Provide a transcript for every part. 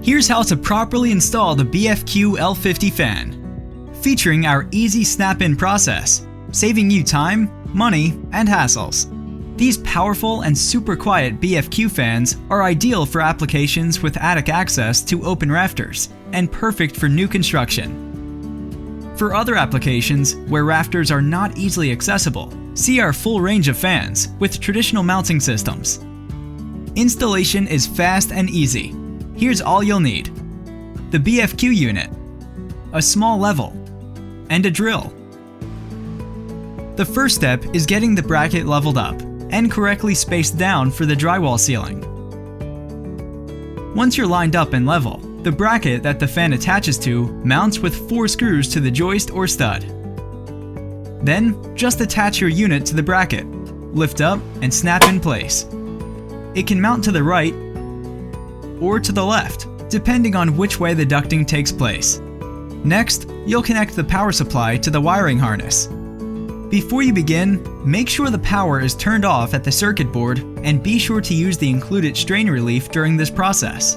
Here's how to properly install the BFQL50 fan, featuring our easy snap-in process, saving you time, money, and hassles. These powerful and super quiet BFQ fans are ideal for applications with attic access to open rafters, and perfect for new construction. For other applications where rafters are not easily accessible, see our full range of fans with traditional mounting systems. Installation is fast and easy. Here's all you'll need: the BFQ unit, a small level, and a drill. The first step is getting the bracket leveled up and correctly spaced down for the drywall ceiling. Once you're lined up and level, the bracket that the fan attaches to mounts with 4 screws to the joist or stud. Then, just attach your unit to the bracket, lift up, and snap in place. It can mount to the right or to the left, depending on which way the ducting takes place. Next, you'll connect the power supply to the wiring harness. Before you begin, make sure the power is turned off at the circuit board and be sure to use the included strain relief during this process.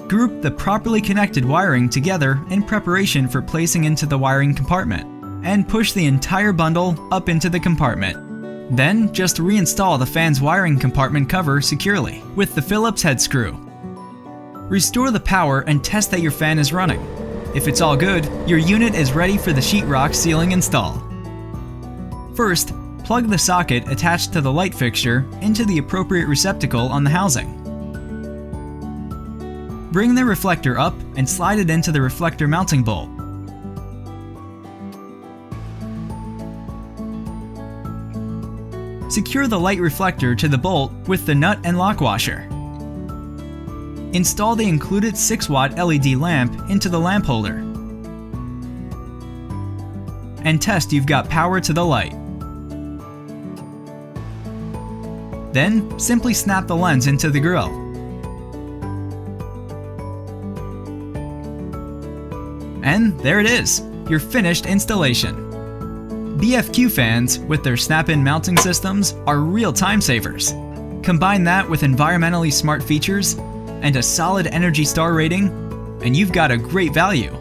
Group the properly connected wiring together in preparation for placing into the wiring compartment, and push the entire bundle up into the compartment. Then just reinstall the fan's wiring compartment cover securely with the Phillips head screw. Restore the power and test that your fan is running. If it's all good, your unit is ready for the sheetrock ceiling install. First, plug the socket attached to the light fixture into the appropriate receptacle on the housing. Bring the reflector up and slide it into the reflector mounting bolt. Secure the light reflector to the bolt with the nut and lock washer. Install the included 6-watt LED lamp into the lamp holder. And test you've got power to the light. Then, simply snap the lens into the grill. And there it is, your finished installation. BFQ fans, with their snap-in mounting systems, are real time savers. Combine that with environmentally smart features and a solid Energy Star rating, and you've got a great value.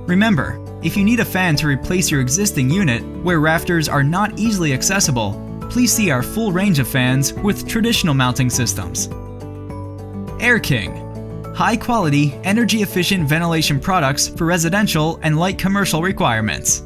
Remember, if you need a fan to replace your existing unit where rafters are not easily accessible, please see our full range of fans with traditional mounting systems. Air King, high-quality, energy-efficient ventilation products for residential and light commercial requirements.